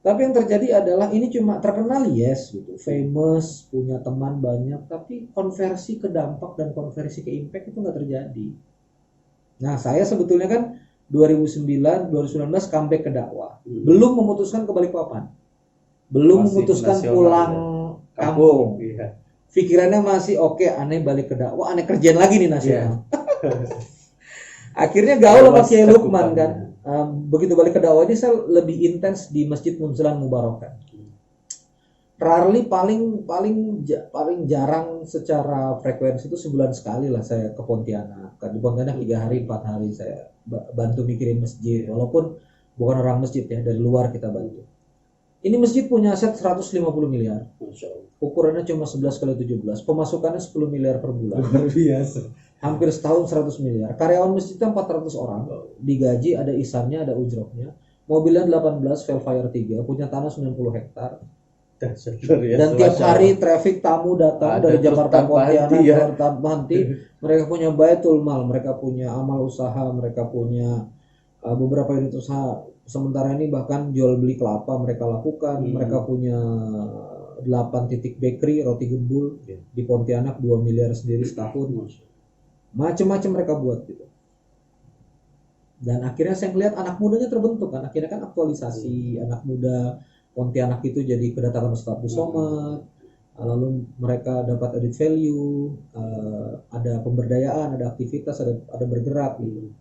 Tapi yang terjadi adalah ini cuma terkenal yes gitu, famous, punya teman banyak, tapi konversi ke dampak dan konversi ke impact itu nggak terjadi. Nah saya sebetulnya kan 2019 comeback ke dakwah, belum memutuskan ke Balikpapan, belum memutuskan pulang kampung. Iya. Pikirannya masih oke, aneh balik ke dakwah, aneh kerjain lagi nih nasional. Akhirnya gaul sama Kiai Lukman kan. Begitu balik ke dakwah ini saya lebih intens di Masjid Munzalan Mubarakah. Rarely paling jarang secara frekuensi itu sebulan sekali lah saya ke Pontianak. Di Pontianak 3 hari 4 hari saya bantu mikirin masjid, walaupun bukan orang masjid ya, dari luar kita bantu. Ini masjid punya aset 150 miliar. Ukurannya cuma 11 kali 17. Pemasukannya 10 miliar per bulan. Luar biasa. Hampir setahun 100 miliar. Karyawan masjidnya 400 orang. Digaji, ada isannya, ada ujrotnya. Mobilnya 18, Velfire 3, punya tanah 90 hektar. Dan tiap hari traffic tamu datang dari Jakarta Pontianak tanpa henti. Mereka punya baitul mal, mereka punya amal usaha, mereka punya beberapa unit usaha. Sementara ini bahkan jual beli kelapa mereka lakukan. Mereka punya 8 titik bakery, roti gembul di Pontianak, 2 miliar sendiri setahun. Macam-macam mereka buat gitu. Dan akhirnya saya melihat anak mudanya terbentuk kan. Akhirnya kan aktualisasi anak muda Pontianak itu jadi kedatangan Ustaz Abdul Somad. Lalu mereka dapat added value, ada pemberdayaan, ada aktivitas, ada bergerak gitu.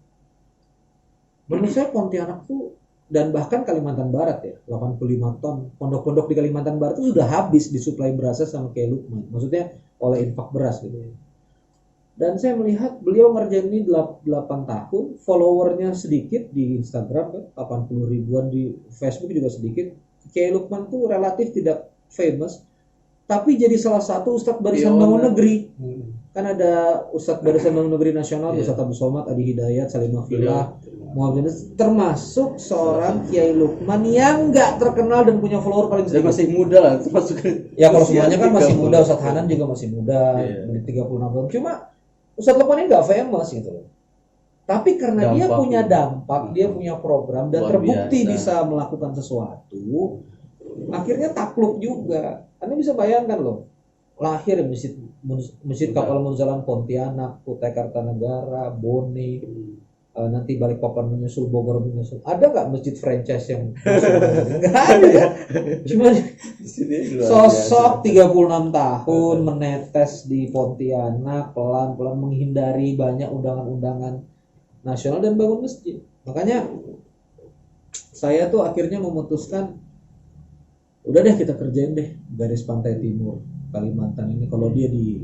Menurut saya Pontianak tuh, dan bahkan Kalimantan Barat ya, 85 ton pondok-pondok di Kalimantan Barat itu sudah habis disuplai berasnya sama Kiai Lukman, maksudnya oleh infak beras gitu. Dan saya melihat beliau ngerjain ini 8 tahun, followernya sedikit di Instagram kan, 80 ribuan, di Facebook juga sedikit. Kiai Lukman tuh relatif tidak famous, tapi jadi salah satu Ustadz Barisan Bangun Negeri. Kan ada Ustadz Barisan Bangun Negeri Nasional, Ustadz Abdul Somad, Adi Hidayat, Salimah Filah, Muhammad, termasuk seorang Kiai Lukman yang nggak terkenal dan punya follower paling sedikit. Masih muda lah, termasuk. Ya kalau semuanya kan masih muda, Ustadz Hanan juga masih muda, 36 tahun. Cuma Ustadz Lukman ini nggak famous gitu. Tapi karena dia punya dampak, dia punya program dan terbukti bisa melakukan sesuatu, akhirnya takluk juga. Anda bisa bayangkan loh, lahir masjid Kapal Munzalan Pontianak, Kutai Kartanegara, Bone, nanti Balikpapan menyusul, Bogor menyusul. Ada nggak masjid franchise yang nggak ada ya? Cuma sosok 36 tahun menetes di Pontianak, pelan-pelan menghindari banyak undangan-undangan nasional dan bangun masjid. Makanya saya tuh akhirnya memutuskan, udah deh kita kerjain deh garis pantai timur. Kalimantan ini. Kalau dia di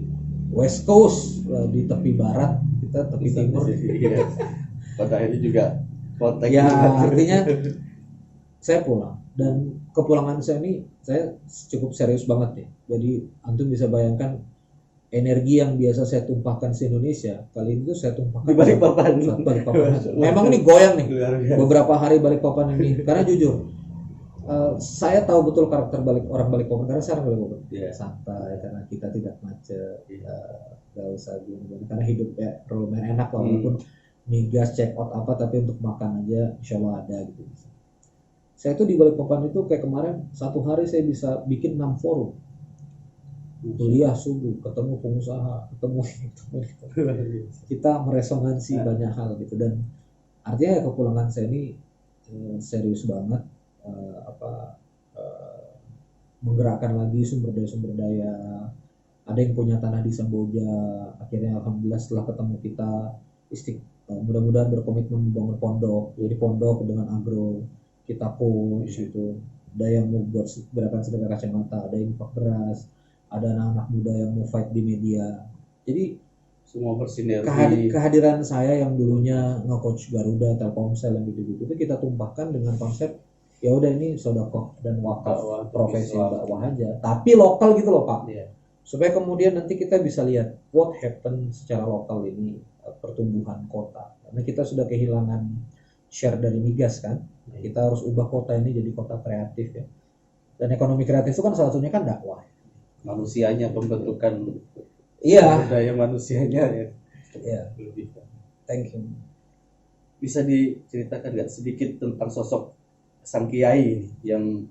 West Coast, di tepi barat, kita tepi timur. Iya. Kota ini juga kota Ya artinya saya pulang, dan kepulangan saya ini saya cukup serius banget nih. Jadi antum bisa bayangkan energi yang biasa saya tumpahkan di Indonesia, kali ini tuh saya tumpahkan di Balikpapan. saat Balikpapan. Memang ini goyang nih Luar biasa. beberapa hari Balikpapan ini, karena jujur saya tahu betul karakter orang Balikpapan karena saya orang Balikpapan. Iya. Santai, karena kita tidak macet, Iya. gak usah gini, karena hidup ya lumayan enak lah, walaupun migas check out apa, tapi untuk makan aja insya Allah ada gitu. Saya tuh di Balikpapan itu kayak kemarin satu hari saya bisa bikin 6 forum, kuliah subuh, ketemu pengusaha, ketemu kita meresonansi banyak hal gitu. Dan artinya kepulangan saya ini serius banget, menggerakkan lagi sumber daya. Ada yang punya tanah di Samboja, akhirnya alhamdulillah setelah ketemu kita mudah-mudahan berkomitmen membangun pondok. Jadi pondok dengan agro kita push itu. Ada yang mau buat gerakan sedekah kacamata, ada yang infak beras, ada anak-anak muda yang mau fight di media. Jadi Semua bersinergi. kehadiran saya yang dulunya nge-coach Garuda, Telkomsel yang gitu-gitu itu kita tumpahkan dengan konsep ya udah ini sedekah dan wakaf Dakwah, profesi Islam. dakwah aja, tapi lokal gitu loh Pak. Iya. Supaya kemudian nanti kita bisa lihat what happen secara lokal ini, pertumbuhan kota. Karena kita sudah kehilangan share dari migas kan. Kita harus ubah kota ini jadi kota kreatif ya. Dan ekonomi kreatif itu kan salah satunya kan dakwah. Manusianya, pembentukan Iya. budaya manusianya ya. Iya. Lebih. Thank you. Bisa diceritakan nggak sedikit tentang sosok sang kiai yang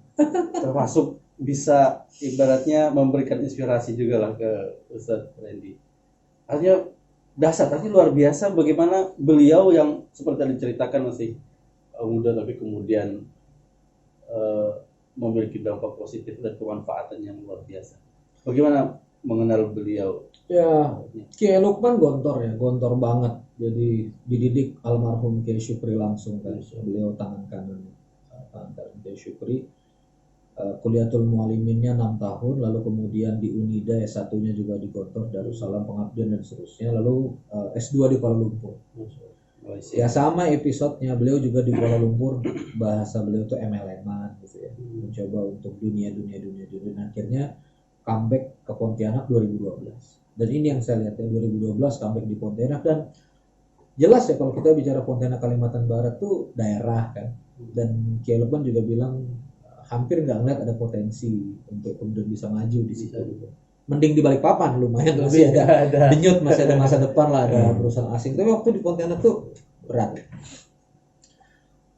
termasuk bisa ibaratnya memberikan inspirasi juga lah ke Ustadz Randy. Artinya dasarnya luar biasa bagaimana beliau yang seperti yang diceritakan masih muda tapi kemudian memiliki dampak positif dan kemanfaatan yang luar biasa. Bagaimana mengenal beliau? Ya, Kiai Lukman gontor banget. Jadi dididik almarhum Kiai Syukri langsung kan. Beliau tangan kanan Kiai Syukri. Kuliatul Mualiminnya 6 tahun, lalu kemudian di Unida S1-nya juga di Gontor, Darussalam Pengabdian dan seterusnya, lalu S2 di Kuala Lumpur. Ya sama episodenya, beliau juga di Kuala Lumpur, bahasa beliau tuh MLM-an gitu ya, mencoba untuk dunia. Akhirnya comeback ke Pontianak 2012. Dan ini yang saya lihat ya, 2012 comeback di Pontianak. Dan jelas ya kalau kita bicara Pontianak Kalimantan Barat tuh daerah kan. Dan Kiai Lukman juga bilang hampir nggak ngeliat ada potensi untuk kemudian bisa maju di situ. Mending di Balikpapan lumayan masih ada denyut, masih ada masa depan lah, ada perusahaan asing. Tapi waktu di Pontianak tuh berat.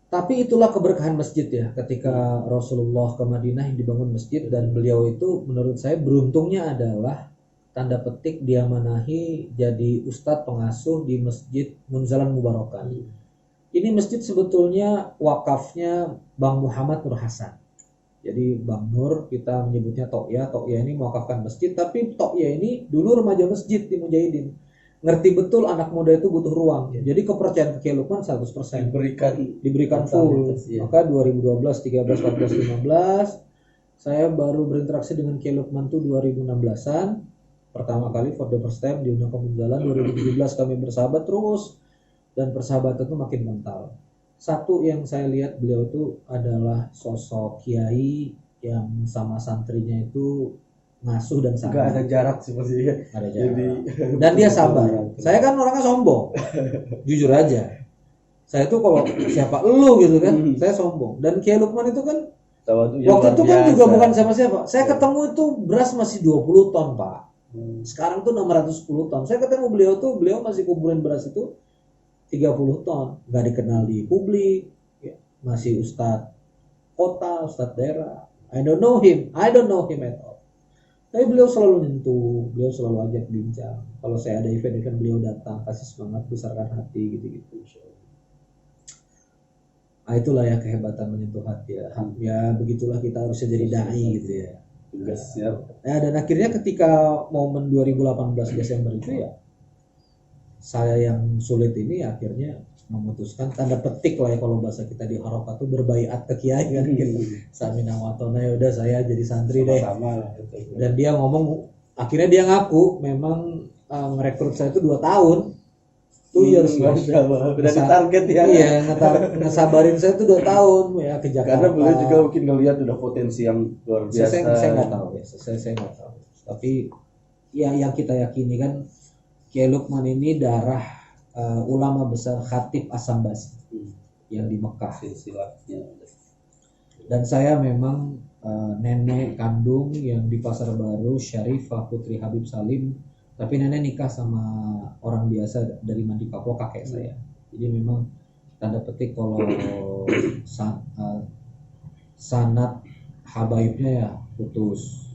Tapi itulah keberkahan masjid ya, ketika Rasulullah ke Madinah yang dibangun masjid, dan beliau itu menurut saya beruntungnya adalah tanda petik dia manahi jadi ustadz pengasuh di Masjid Munzalan Mubarakan. Ini masjid sebetulnya wakafnya Bang Muhammad Nur Hasan. Jadi Bang Nur kita menyebutnya Tokya ini mewakafkan masjid, tapi Tokya ini dulu remaja masjid di Mujahidin. Ngerti betul anak muda itu butuh ruang. Jadi kepercayaan ke Kiai Lukman 100%. Diberikan full. Maka 2012, 13, 14, 15 saya baru berinteraksi dengan Kiai Lukman tuh 2016-an. Pertama kali for the first time diundang ke Munzalan. 2017 kami bersahabat terus, dan persahabatan itu makin mental. Satu yang saya lihat beliau itu adalah sosok kiai yang sama santrinya itu ngasuh dan sabar. Nggak ada jarak seperti itu. Ada jarak. Dan dia sabar. Saya kan orangnya sombong. Jujur aja. Saya tuh kalau siapa lu gitu kan, saya sombong. Dan Kiai Lukman itu kan waktu itu kan juga bukan sama siapa. Saya ketemu itu beras masih 20 ton, Pak. Sekarang tuh 610 ton. Saya ketemu beliau masih kuburan beras itu 30 ton, nggak dikenal di publik, ya. Masih ustadz kota, ustadz daerah. I don't know him at all. Tapi beliau selalu nyentuh, beliau selalu ajak bincang. Kalau saya ada event beliau datang, kasih semangat, besarkan hati gitu. Nah, itulah ya kehebatan menyentuh hati ya. Ya begitulah kita harusnya jadi dai gitu ya. Ya, dan akhirnya ketika momen 2018 Desember itu ya, saya yang sulit ini akhirnya memutuskan tanda petik lah ya kalau bahasa kita di Harokat tuh berbaiat ke kiai kan gitu. Samina watona, ya udah saya jadi santri deh. Sama lah itu. Dan dia ngomong, akhirnya dia ngaku memang ngerekrut saya itu 2 tahun. 2 years udah ditarget ya. Iya, ngesabarin saya itu 2 tahun ya ke Jakarta. Karena beliau juga mungkin ngelihat udah potensi yang luar biasa. Saya nggak tahu ya, saya nggak tahu. Tapi ya yang kita yakini kan Kiai Lukman ini darah ulama besar Khatib Asam-Basi yang di Mekah. Silsilatnya. Dan saya memang nenek kandung yang di Pasar Baru, Syarifah Putri Habib Salim, tapi nenek nikah sama orang biasa dari Mandi Papua, kakek saya. Jadi memang tanda petik kalau sanad habaibnya ya putus.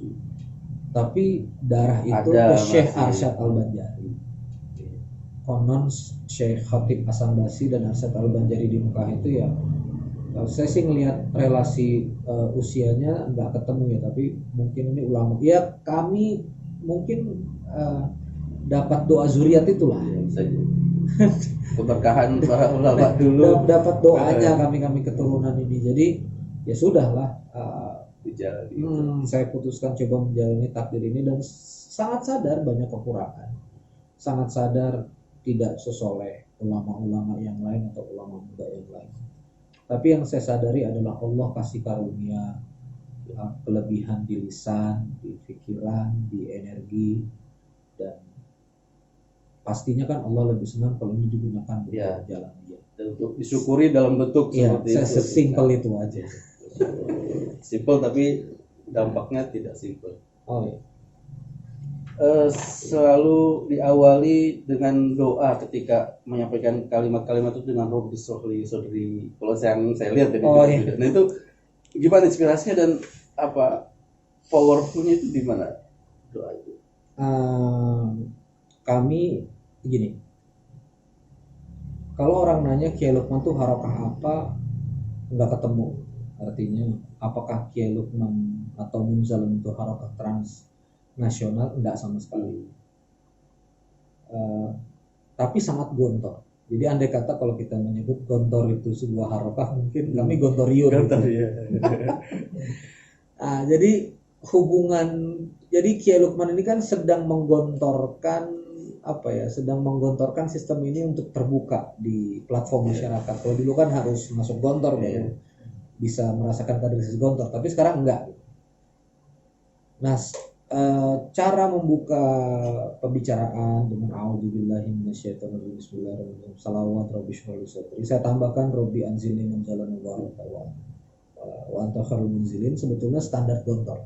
Tapi darah itu Ada ke Syekh masih. Arsyad Al-Banjari. Konon Syekh Khatib Asam-Basi dan Arsyad Al-Banjari di Mekah itu ya, saya sih ngelihat relasi usianya nggak ketemu ya, tapi mungkin ini ulama. Ya kami mungkin dapat doa zuriat itulah. Ya, bisa jadi. Keberkahan para ulama dulu Dapat doanya kami keturunan ini. Jadi ya sudahlah. dijalani. Saya putuskan coba menjalani takdir ini dan sangat sadar banyak kekurangan. Sangat sadar tidak sesoleh ulama-ulama yang lain atau ulama muda yang lain. Tapi yang saya sadari adalah Allah kasih karunia kelebihan di lisan, di pikiran, di energi, dan pastinya kan Allah lebih senang kalau ini digunakan untuk Ya. jalan dia. Dan untuk disyukuri dalam bentuk Iya, seperti saya itu. sesimpel itu aja. Simple tapi dampaknya tidak simple. Oh iya. Selalu diawali dengan doa ketika menyampaikan kalimat-kalimat itu dengan Robbi Srohli Sodri. Kalau yang saya lihat tadi. Oh, iya. Nah itu gimana inspirasinya dan apa powerfulnya itu di mana doa itu? Kami gini, kalau orang nanya Kiai Lukman tuh harokah apa, nggak ketemu. Artinya apakah Kiai Lukman atau Munzalim itu harokah transnasional? Enggak sama sekali. Tapi sangat gontor. Jadi andai kata kalau kita menyebut gontor itu sebuah harokah, mungkin kami gontoriun. Gontor, gitu. ya. Jadi jadi Kiai Lukman ini kan sedang menggontorkan sedang menggontorkan sistem ini untuk terbuka di platform masyarakat. Kalau dulu kan harus masuk gontor baru bisa merasakan kaderisasi gontor, tapi sekarang enggak. Nah, cara membuka pembicaraan dengan a'udzubillahi minasyaitonirrajim, bismillahirrahmanirrahim, salawat rabbi syrah li sadri. Saya tambahkan rabbi anzilni manzalan mubaraka wa anta khairul munzilin, sebetulnya standar gontor.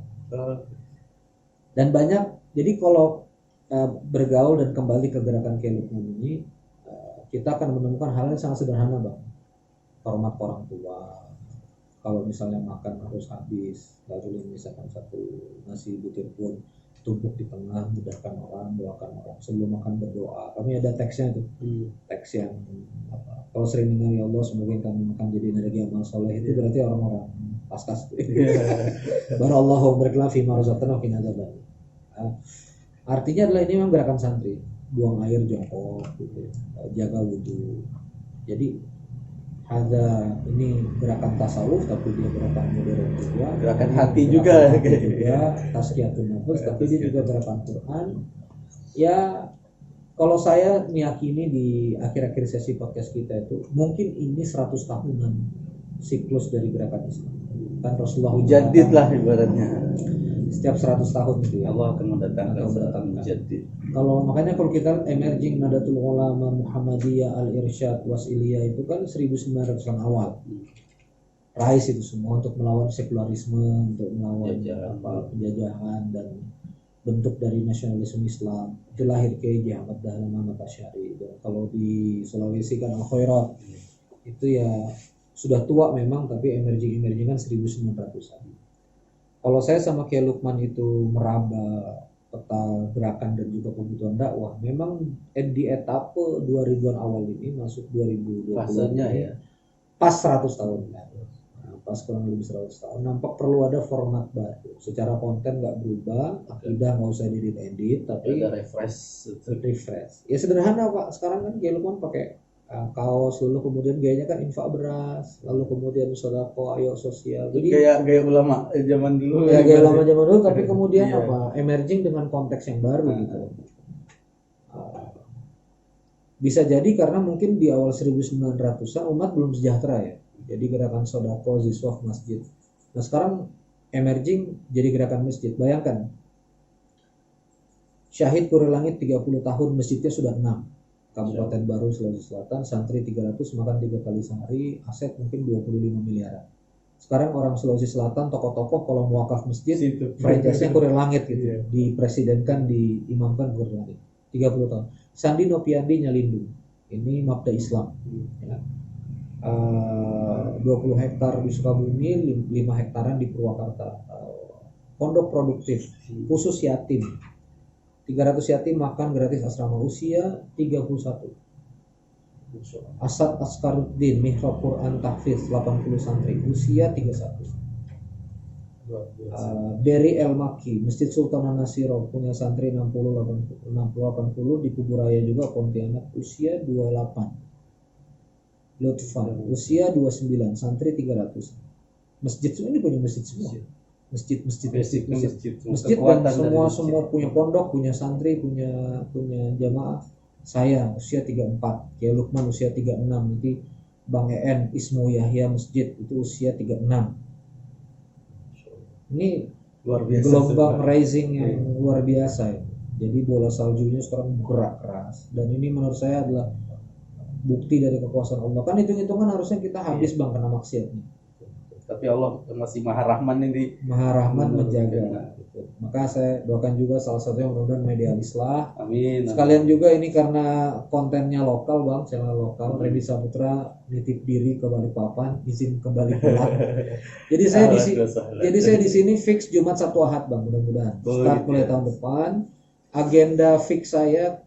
Dan banyak, jadi kalau bergaul dan kembali ke gerakan Kiai Lukman ini, kita akan menemukan hal yang sangat sederhana, Bang. Hormat orang tua. Kalau misalnya makan harus habis, nggak boleh misalkan satu nasi butir pun tumpuk di tengah, mudahkan orang, doakan orang. Sebelum makan berdoa. Kami ada teksnya itu, teks yang kalau sering dengar ya Allah semoga yang kami makan jadi energi amal soleh, itu berarti orang-orang paskas. Barallahu berkelah fi ma razaqtana wa qina adzaban. Artinya adalah ini memang gerakan santri, buang air jongkok, gitu, jaga wudhu. Jadi ini gerakan tasawuf, tapi dia gerakan modern juga. Gerakan hati juga. Tazkiyatun nafs, tapi dia juga gerakan Quran. Ya, kalau saya meyakini di akhir-akhir sesi podcast kita itu, mungkin ini 100 tahunan siklus dari gerakan Islam. Kan Rasulullah Jadid lah ibaratnya. Setiap 100 tahun itu ya. Allah akan mendatangkan seorang mujaddid. Makanya kalau kita emerging Nadatul Ulama Muhammadiyah Al-Irsyad Wasiliyah itu kan 1900-an awal. Rais itu semua untuk melawan sekularisme, untuk melawan penjajahan dan bentuk dari nasionalisme Islam. Itu lahir Kiai Ahmad Dahlan Muhammad Asy'ari. Kalau di Sulawesi kan Al-Khairat. Itu ya sudah tua memang, tapi emerging kan 1900-an. Kalau saya sama Kiai Lukman itu meraba peta gerakan dan juga kebutuhan dakwah, memang di etape 2000-an awal ini masuk 2020 Fasenya ya. Pas 100 tahun ya. Pas kurang lebih 100 tahun, nampak perlu ada format baru. Secara konten nggak berubah, akidah nggak usah diedit, tapi ada refresh. Ya sederhana Pak. Sekarang kan Kiai Lukman pakai kaos, lalu kemudian gayanya kan infak beras, lalu kemudian sodako, ayo sosial. Jadi Gaya ulama zaman dulu. ya gaya lama zaman dulu, tapi kemudian Iya. emerging dengan konteks yang baru gitu. Bisa jadi karena mungkin di awal 1900-an umat belum sejahtera ya. Jadi gerakan sodako, ziswaf, masjid. Nah sekarang emerging jadi gerakan masjid. Bayangkan, Syahid Kurilangit 30 tahun, masjidnya sudah 6. Kabupaten Baru, Sulawesi Selatan, santri 300, makan 3 kali sehari, aset mungkin 25 miliar. Sekarang orang Sulawesi Selatan, tokoh-tokoh kalau mau wakaf masjid, franchise-nya Kurilangit gitu. Dipresidenkan, diimamkan Kurilangit. 30 tahun. Sandi Nopiandi Nyalindung. Ini mabda Islam. Ya. 20 hektar di Sukabumi, 5 hektaran di Purwakarta. Pondok produktif, khusus yatim. 300 yatim makan gratis asrama, usia 31. Asad Askaruddin, Mihrab Quran Tahfiz 80 santri, usia 31. Beri El Maki, Masjid Sultan Nasiro, punya santri 60-80 di Kuburaya juga, Pontianak, usia 28. Lutfan, usia 29, santri 300. Masjid semua ini punya masjid semua. Masjid dan semua punya pondok, punya santri, punya jamaah. Saya usia 34, Kiai Lukman usia 36, nanti Bang EN Ismu Yahya Masjid itu usia 36. Ini luar biasa, gelombang rising yang luar biasa ya. Jadi bola saljunya sekarang bergerak keras, dan ini menurut saya adalah bukti dari kekuasaan Allah. Kan hitung-hitungan harusnya kita habis bang kena maksiat nih. Tapi Allah masih Maha Rahman ini. Maha Rahman menjaga. Gitu. Maka saya doakan juga salah satunya mudah-mudahan Media Islah. Amin. Sekalian juga ini karena kontennya lokal bang, channel lokal. Reddy Saputra nitip diri ke Balikpapan, izin kembali pulang. Jadi saya di sini fix Jumat Sabtu Ahad bang, mudah-mudahan. Start mulai tahun depan. Agenda fix saya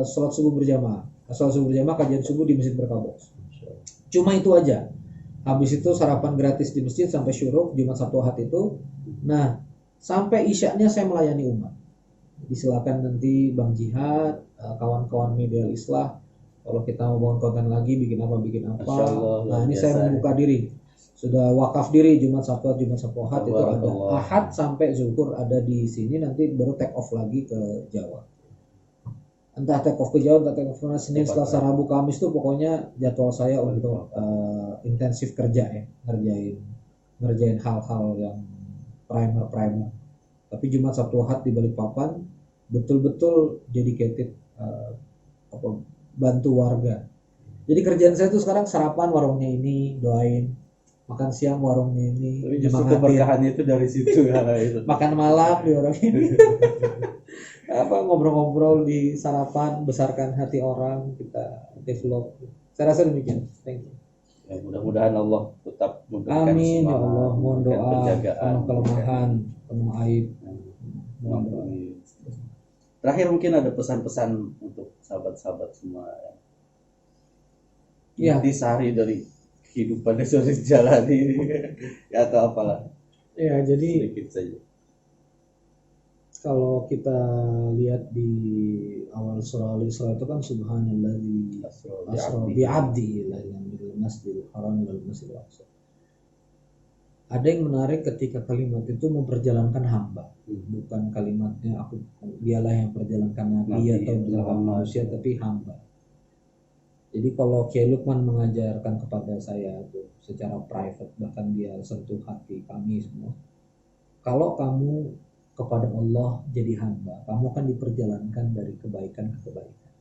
sholat subuh berjamaah. Sholat subuh berjamaah, kajian subuh di Masjid Berkabos. Cuma itu aja. Habis itu sarapan gratis di masjid sampai syuruk Jumat Sabtu Ahad itu. Nah, sampai isyaknya saya melayani umat. Silakan nanti Bang Jihad, kawan-kawan Media Islah, kalau kita mau bangun konten lagi, bikin apa. Nah, ini saya membuka diri. Sudah wakaf diri Jumat Sabtu Ahad itu ada. Ahad sampai Zuhur ada di sini, nanti baru take off lagi ke Jawa. Entah take off ke Jawa, entah take off ke Senin, Selasa, Rabu, Kamis tuh pokoknya jadwal saya untuk intensif kerja ya, ngerjain hal-hal yang primer. Tapi Jumat Sabtu Ahad di Balikpapan betul-betul dedicated bantu warga. Jadi kerjaan saya tuh sekarang sarapan warungnya ini, doain, makan siang warungnya ini, tapi justru keberkahannya itu dari situ ya. Makan malam di warung ini. Ngobrol-ngobrol di sarapan, besarkan hati orang, kita develop. Saya rasa demikian. Thank you. Ya, mudah-mudahan Allah tetap memberikan amin ya Allah, mohon doa, penjagaan, penuh kelemahan, penuh aib. Terakhir mungkin ada pesan-pesan untuk sahabat-sahabat semua ya. Inti sehari dari kehidupan yang sudah dijalani ya, atau apalah. Ya, jadi sedikit saja. Kalau kita lihat di awal surah Al-Isra itu kan subhanalladzi asra bi'abdihi lailan minal masjidil haram ilal masjidil aqsa. Ada yang menarik ketika kalimat itu memperjalankan hamba, bukan kalimatnya aku dialah yang perjalankan nabi atau manusia, tapi hamba. Jadi kalau Kiai Lukman mengajarkan kepada saya itu secara private, bahkan dia sentuh hati kami semua. Kalau kamu kepada Allah jadi hamba, kamu kan diperjalankan dari kebaikan ke kebaikan.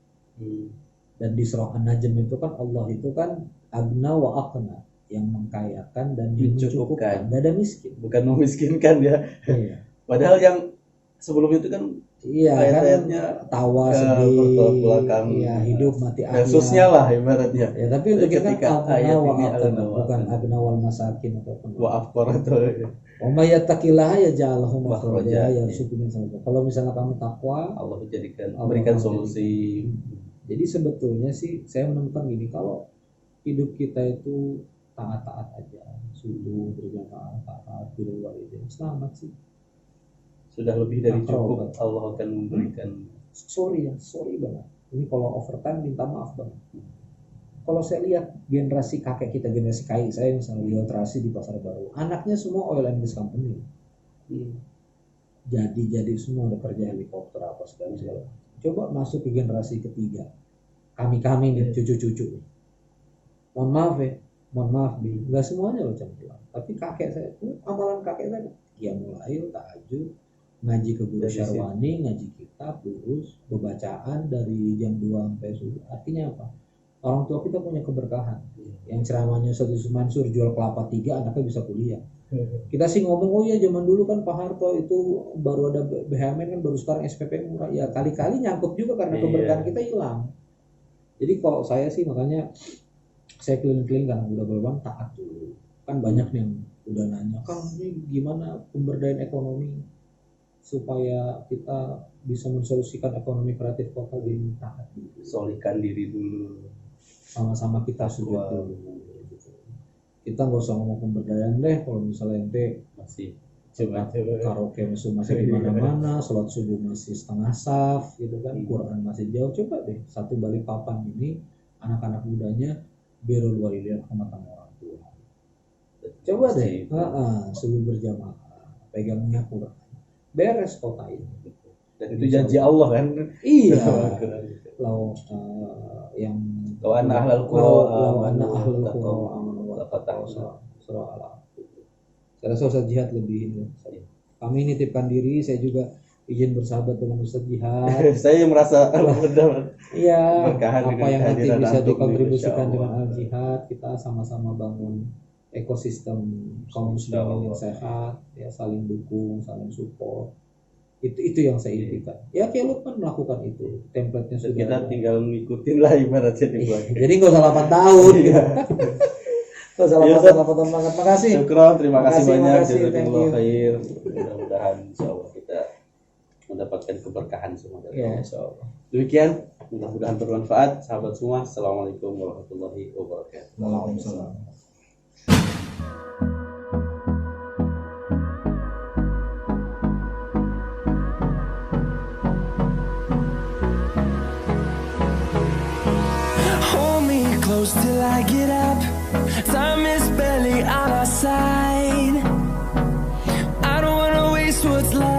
Dan di surah An-Najm itu kan Allah itu kan agna wa aqna, yang mengkayakan dan mencukupkan, tidak ada miskin, bukan memiskinkan ya. Iya. Padahal yang sebelum itu kan ayat-ayatnya tawa sedih, ya, hidup mati akhir. Khususnya lah ibaratnya. Ya, tapi untuk kita ayat ini bukan agna wal masakin ataupun wa afqar atau wa may yattaqillaha yaj'al lahu makhraja yarzuqhu min haitsu. Kalau misalnya kamu takwa, Allah berikan solusi. Jadi sebetulnya sih saya menemukan gini, kalau hidup kita itu taat-taat aja, subuh berjamaah, taat birrul walidain, selamat sih. Sudah lebih dari cukup, Allah akan memberikan. Sorry banget. Ini kalau overtime minta maaf banget. kalau saya lihat generasi kakek kita, generasi kakek saya misalnya di operasi di Pasar Baru, anaknya semua oil and gas company. Jadi semua udah kerja helikopter apa segala. Coba masuk ke generasi ketiga, kami nih cucu-cucu. Mohon maaf nih, nggak semuanya loh cemplung. Tapi kakek saya, amalan kakek saya, ya mulai tahajud, ngaji ke guru syarwani, ngaji kitab, lurus, pembacaan dari jam 2 sampai subuh. Artinya apa? Orang tua kita punya keberkahan. Yang ceramahnya Ustaz Yusuf Mansur jual kelapa 3, anaknya bisa kuliah. Kita sih ngomong, oh iya zaman dulu kan Pak Harto itu baru ada BHMN kan, baru sekarang SPP murah. Ya kali-kali nyangkut juga karena keberkahan kita hilang. Jadi kalau saya sih makanya saya keliling-keliling kan udah berbang taat dulu. Kan banyak yang udah nanya, Kang ini gimana pemberdayaan ekonomi supaya kita bisa mensolusikan ekonomi kreatif kota ini, taat dulu. Solikan diri dulu. Sama-sama kita sujud dulu gitu. Kita nggak usah ngomong pemberdayaan deh kalau misalnya ente Masih karaoke masih di mana-mana, sholat subuh masih setengah saf gitu kan, Quran masih jauh. Coba deh satu Balikpapan ini anak-anak mudanya birrul walidain sama orang tua. Coba deh subuh berjamaah, pegangnya Quran, beres kota ini. Dan itu janji Allah kan. Iya. Lau yang anak ahlul qura surah Al. Saya rasa Ustaz Jihad lebih ini. Kami nitipkan diri, saya juga izin bersahabat dengan Ustaz Jihad. Saya merasa benar. Iya, apa yang nanti bisa dikontribusikan dengan Al Jihad, kita sama-sama bangun ekosistem kaum muslimin yang sehat, ya saling dukung, saling support. Itu yang saya impikan. Ya kayak Lukman melakukan itu, template-nya sudah. Kita tinggal ngikutin lah ibaratnya di bulan. Jadi nggak usah 8 tahun. Nggak usah 8 tahun banget. Makasih. Syukron, terima kasih banyak. Jazakumullah khair. Mudah-mudahan insyaallah kita mendapatkan keberkahan semua. Ya, insyaallah. Demikian, mudah-mudahan bermanfaat. Sahabat semua, assalamualaikum warahmatullahi wabarakatuh. Waalaikumsalam. Till I get up, time is barely on our side. I don't wanna waste what's left.